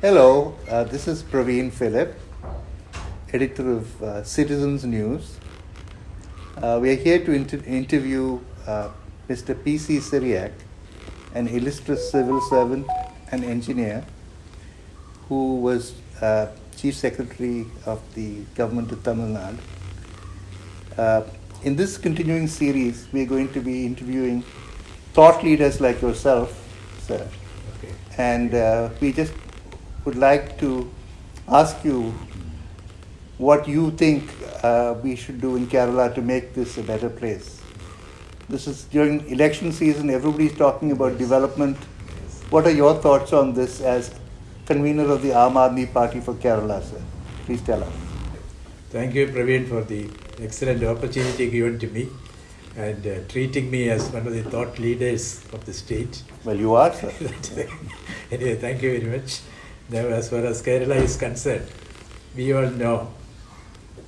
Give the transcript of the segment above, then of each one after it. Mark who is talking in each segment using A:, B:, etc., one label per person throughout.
A: Hello, this is Praveen Philip, editor of Citizens News. We are here to interview Mr. P.C. Syriac, an illustrious civil servant and engineer who was Chief Secretary of the Government of Tamil Nadu. In this continuing series, we are going to be interviewing thought leaders like yourself, sir.
B: Okay.
A: And we just would like to ask you what you think we should do in Kerala to make this a better place. This is during election season, everybody's talking about development. What are your thoughts on this as convener of the Aam Aadmi Party for Kerala, sir? Please tell us.
B: Thank you, Praveen, for the excellent opportunity given to me and treating me as one of the thought leaders of the state.
A: Well, you are, sir.
B: Anyway, thank you very much. Now, as far as Kerala is concerned, we all know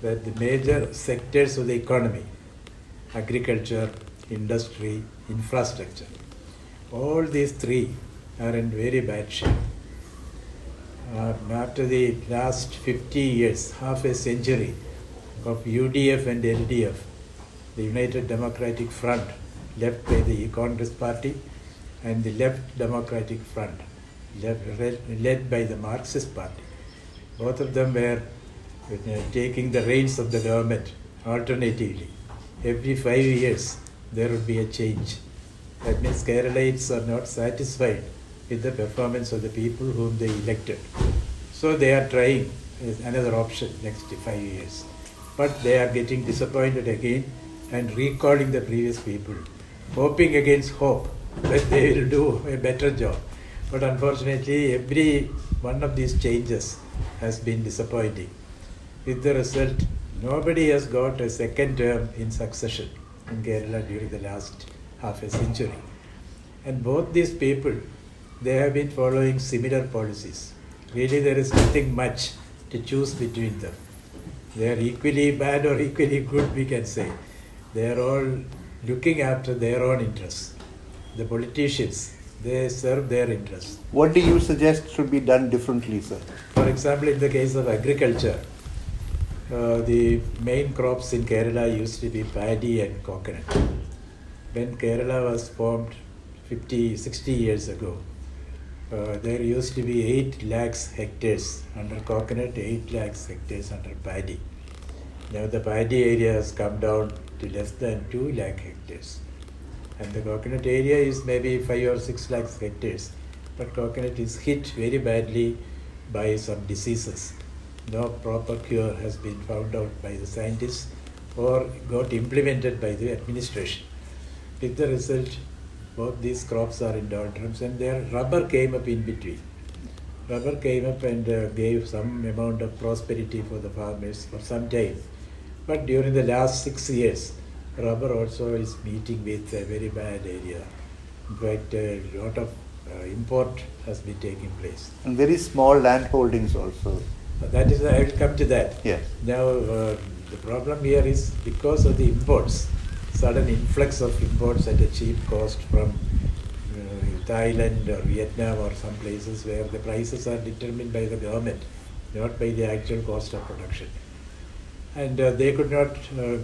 B: that the major sectors of the economy, agriculture, industry, infrastructure, all these three are in very bad shape. After the last 50 years, half a century of UDF and LDF, the United Democratic Front, led by the Congress Party, and the Left Democratic Front, led by the Marxist Party. Both of them were taking the reins of the government alternatively. Every 5 years, there would be a change. That means Keralites are not satisfied with the performance of the people whom they elected. So they are trying another option next 5 years. But they are getting disappointed again and recalling the previous people, hoping against hope that they will do a better job. But unfortunately, every one of these changes has been disappointing. With the result, nobody has got a second term in succession in Kerala during the last half a century. And both these people, they have been following similar policies. Really, there is nothing much to choose between them. They are equally bad or equally good, we can say. They are all looking after their own interests. The politicians, they serve their interests.
A: What do you suggest should be done differently, sir?
B: For example, in the case of agriculture, the main crops in Kerala used to be paddy and coconut. When Kerala was formed 50, 60 years ago, there used to be 8 lakhs hectares under coconut, 8 lakhs hectares under paddy. Now the paddy area has come down to less than 2 lakh hectares. And the coconut area is maybe 5 or 6 lakhs hectares. But coconut is hit very badly by some diseases. No proper cure has been found out by the scientists or got implemented by the administration. With the result, both these crops are in doldrums, and their rubber came up in between. Rubber came up and gave some amount of prosperity for the farmers for some time. But during the last 6 years, rubber also is meeting with a very bad area. In fact, a lot of import has been taking place.
A: And very small land holdings also.
B: That is, I will come to that.
A: Yes.
B: Now, the problem here is because of the imports, sudden influx of imports at a cheap cost from Thailand or Vietnam or some places where the prices are determined by the government, not by the actual cost of production. And they could not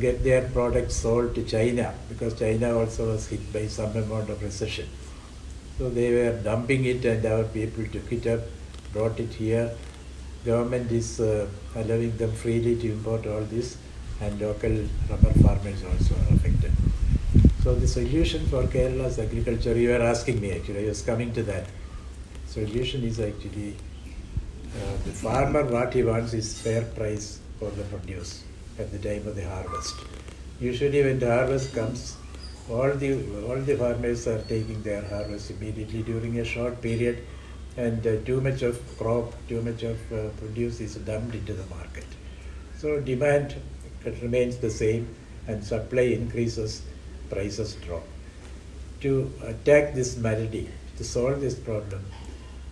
B: get their products sold to China because China also was hit by some amount of recession. So they were dumping it, and our people took it up, brought it here. Government is allowing them freely to import all this, and local rubber farmers also are affected. So the solution for Kerala's agriculture, you were asking me actually, I was coming to that. Solution is actually the farmer, what he wants is fair price for the produce at the time of the harvest. Usually when the harvest comes, all the farmers are taking their harvest immediately during a short period, and too much of crop, too much of produce is dumped into the market. So demand remains the same and supply increases, prices drop. To attack this malady, to solve this problem,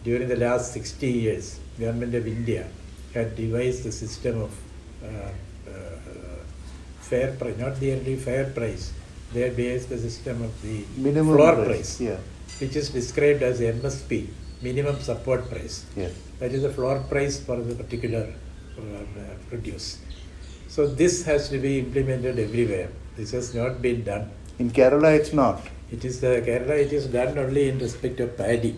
B: during the last 60 years, Government of India had devised a system of fair price, not the only fair price, they had based the system of the
A: Minimum
B: floor price,
A: yeah.
B: which is described as MSP, minimum support price.
A: Yes.
B: That is the floor price for the particular produce. So this has to be implemented everywhere. This has not been done.
A: In Kerala, it's not.
B: It is Kerala. It is done only in respect of paddy.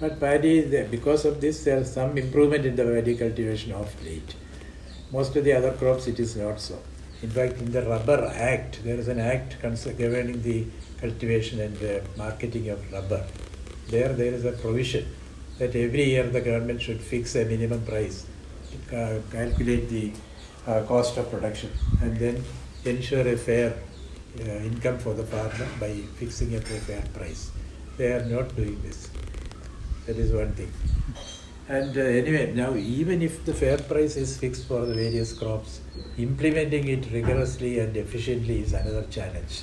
B: But paddy, because of this, there is some improvement in the paddy cultivation of late. Most of the other crops, it is not so. In fact, in the Rubber Act, there is an act governing the cultivation and marketing of rubber. There is a provision that every year the government should fix a minimum price to calculate the cost of production and then ensure a fair income for the farmer by fixing a fair price. They are not doing this. That is one thing. And anyway, now even if the fair price is fixed for the various crops, implementing it rigorously and efficiently is another challenge,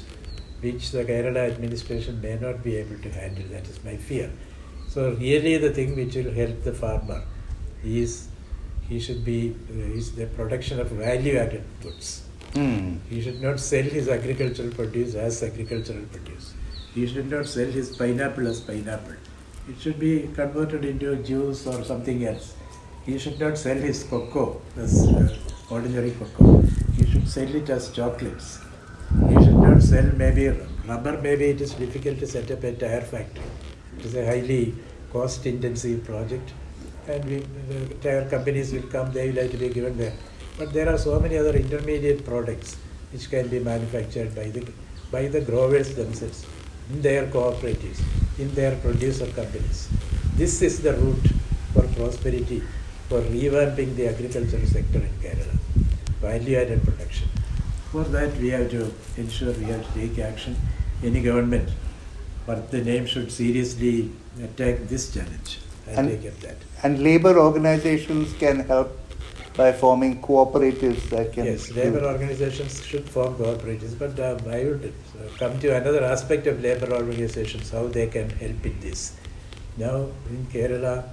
B: which the Kerala administration may not be able to handle. That is my fear. So really the thing which will help the farmer is the production of value-added goods. He should not sell his agricultural produce as agricultural produce. He should not sell his pineapple as pineapple. It should be converted into juice or something else. He should not sell his cocoa as ordinary cocoa. He should sell it as chocolates. He should not sell maybe rubber. Maybe it is difficult to set up a tire factory. It is a highly cost-intensive project, and the tire companies will come. They will have to be given there. But there are so many other intermediate products which can be manufactured by the growers themselves, in their cooperatives, in their producer companies. This is the route for prosperity, for revamping the agricultural sector in Kerala, value-added production. For that, we have to ensure we have to take action. Any government, but the name should seriously attack this challenge and take up that.
A: And labor organizations can help by forming cooperatives that can...
B: Yes, labor organizations should form cooperatives, but I would come to another aspect of labor organizations, how they can help in this. Now, in Kerala,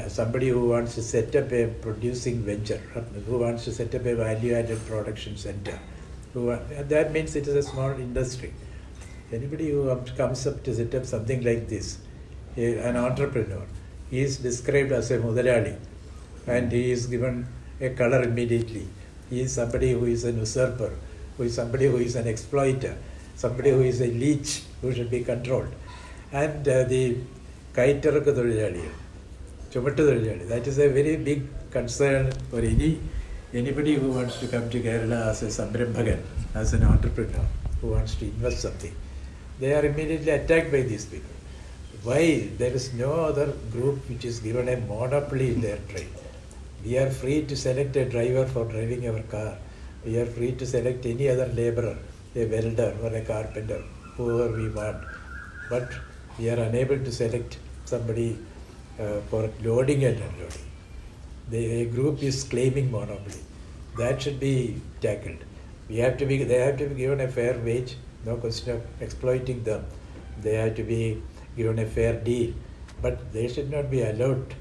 B: somebody who wants to set up a producing venture, who wants to set up a value-added production center, that means it is a small industry. Anybody who comes up to set up something like this, an entrepreneur, he is described as a mudalali, and he is given a color immediately. He is somebody who is an usurper, who is somebody who is an exploiter, somebody who is a leech who should be controlled. And the Kaitaraka Thozhizhali, Chumattu Thozhizhali, that is a very big concern for anybody who wants to come to Kerala as a Samrambhagan, as an entrepreneur who wants to invest something. They are immediately attacked by these people. Why? There is no other group which is given a monopoly in their trade. We are free to select a driver for driving our car. We are free to select any other laborer, a welder or a carpenter, whoever we want. But we are unable to select somebody for loading and unloading. A group is claiming monopoly. That should be tackled. They have to be given a fair wage, no question of exploiting them. They have to be given a fair deal, but they should not be allowed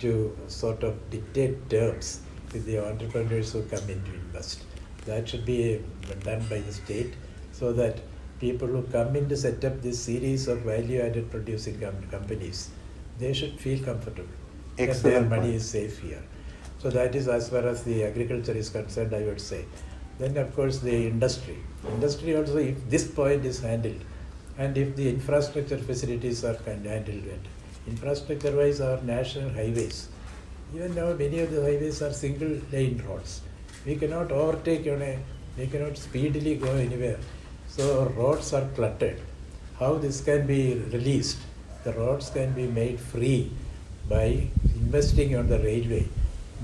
B: to sort of dictate terms with the entrepreneurs who come in to invest. That should be done by the state, so that people who come in to set up this series of value-added producing companies, they should feel comfortable that their money is safe here. So that is as far as the agriculture is concerned, I would say. Then of course the industry. Industry also, if this point is handled, and if the infrastructure facilities are handled, infrastructure-wise, our national highways, even now many of the highways are single lane roads. We cannot overtake we cannot speedily go anywhere. So roads are cluttered. How this can be released? The roads can be made free by investing on the railway,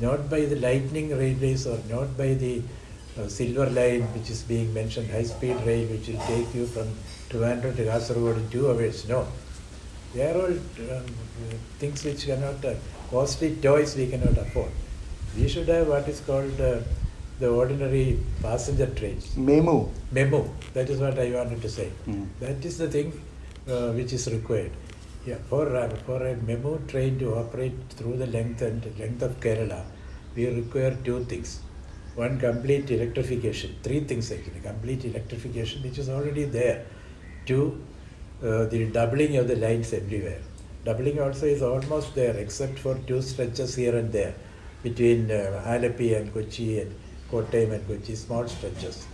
B: not by the lightning railways or not by the silver line which is being mentioned, high-speed rail which will take you from Trivandrum to Kasaragod in 2 hours. No. They are all things which cannot, costly toys we cannot afford. We should have what is called the ordinary passenger trains.
A: Memo.
B: That is what I wanted to say. That is the thing which is required. Yeah, for a memo train to operate through the length of Kerala, we require 2 things. One, complete electrification. 3 things actually. Complete electrification, which is already there. 2, the doubling of the lines everywhere. Doubling also is almost there, except for 2 stretches here and there between Alleppey and Kochi and Kottayam and Kochi, small stretches.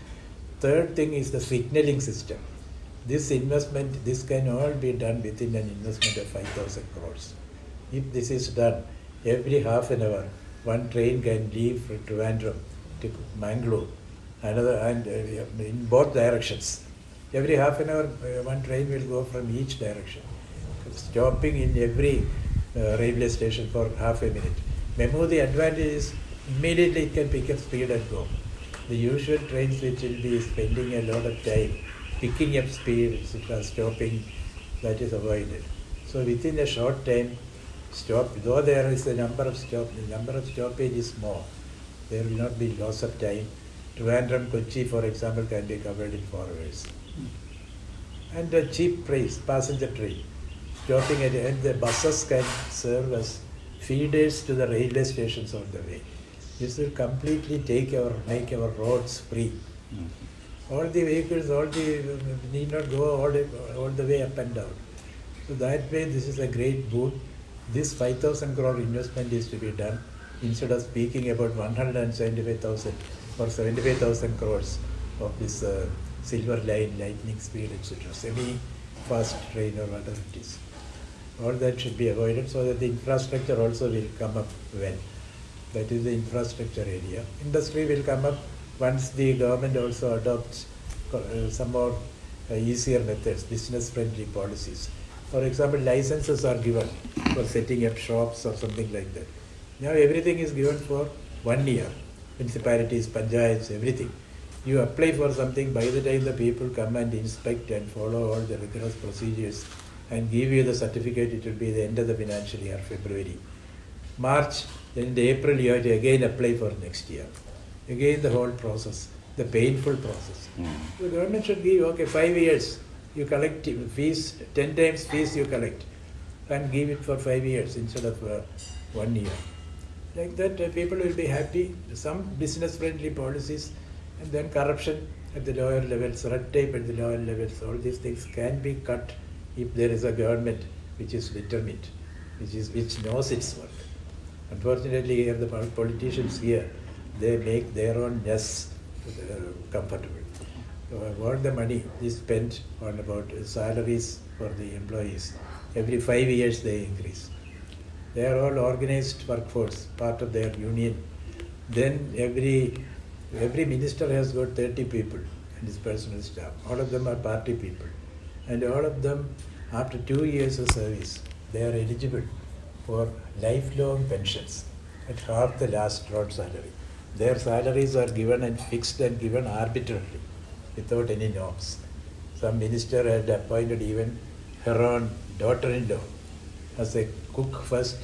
B: Third thing is the signaling system. This investment, this can all be done within an investment of 5,000 crores. If this is done, every half an hour, one train can leave from Trivandrum to Mangalore, another, and in both directions. Every half an hour, one train will go from each direction, stopping in every railway station for half a minute. Memo, the advantage is immediately it can pick up speed and go. The usual trains which will be spending a lot of time picking up speed, etc., stopping, that is avoided. So within a short time, stop, though there is a number of stoppage is small, there will not be loss of time. Trivandrum, Kochi, for example, can be covered in 4 hours. And a cheap price, passenger train, stopping at, and the buses can serve as feeders to the railway stations on the way. This will completely make our roads free. All the vehicles, need not go all the way up and down. So that way, this is a great boon. This 5,000 crore investment is to be done instead of speaking about 175,000 or 75,000 crores of this silver line, lightning speed, etc., semi-fast train or whatever it is. All that should be avoided so that the infrastructure also will come up well. That is the infrastructure area. Industry will come up once the government also adopts some more easier methods, business-friendly policies. For example, licenses are given for setting up shops or something like that. Now everything is given for 1 year. Municipalities, panchayats, everything. You apply for something, by the time the people come and inspect and follow all the rigorous procedures and give you the certificate, it will be the end of the financial year, February. March, then in April you have to again apply for next year. Again the whole process, the painful process. The government should give, okay, 5 years, you collect fees, 10 times fees you collect, and give it for 5 years instead of 1 year. Like that, people will be happy. Some business-friendly policies, and then corruption at the lower levels, red tape at the lower levels, all these things can be cut if there is a government which is determined, which knows its work. Unfortunately, here the politicians here, they make their own nests comfortable. So all the money is spent on about salaries for the employees. Every 5 years they increase. They are all organized workforce, part of their union. Then every minister has got 30 people and his personal staff. All of them are party people. And all of them, after 2 years of service, they are eligible for lifelong pensions at half the last road salary. Their salaries are given and fixed and given arbitrarily, without any norms. Some minister had appointed even her own daughter-in-law as a cook first,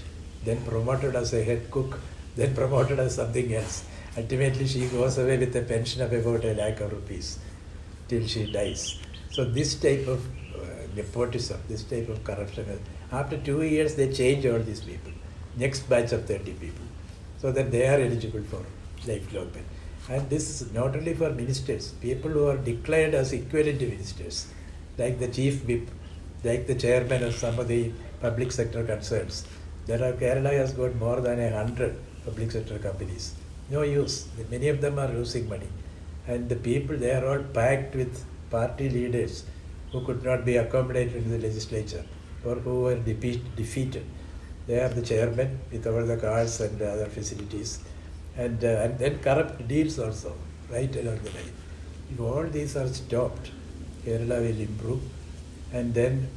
B: then promoted as a head cook, then promoted as something else. Ultimately, she goes away with a pension of about 1 lakh rupees till she dies. So this type of nepotism, this type of corruption, after 2 years they change all these people, next batch of 30 people, so that they are eligible for lifelong pension. And this is not only for ministers, people who are declared as equivalent to ministers, like the chief whip, like the chairman of some of the public sector concerns. Kerala has got more than 100 public sector companies. No use. Many of them are losing money. And the people, they are all packed with party leaders who could not be accommodated in the legislature or who were defeated. They are the chairman with all the cars and other facilities. And then corrupt deals also, right along the line. If all these are stopped, Kerala will improve, and then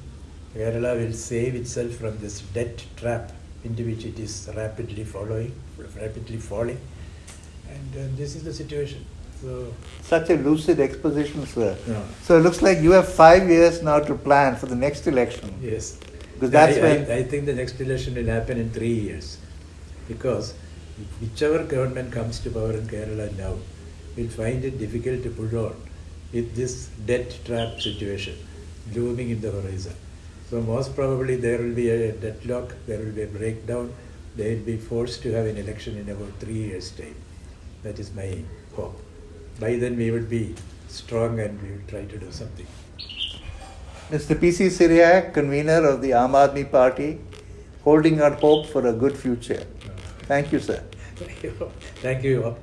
B: Kerala will save itself from this debt trap into which it is rapidly falling. And this is the situation. So,
A: such a lucid exposition, sir.
B: Yeah.
A: So it looks like you have 5 years now to plan for the next election.
B: yes,
A: Because that's when
B: I think the next election will happen in 3 years, because whichever government comes to power in Kerala now will find it difficult to pull on with this debt trap situation looming in the horizon. So most probably there will be a deadlock, there will be a breakdown, they will be forced to have an election in about 3 years' time. That is my hope. By then we will be strong and we will try to do something.
A: Mr. P.C. Siriak, convener of the Aam Aadmi Party, holding out hope for a good future. Thank you, sir.
B: Thank you. Thank you.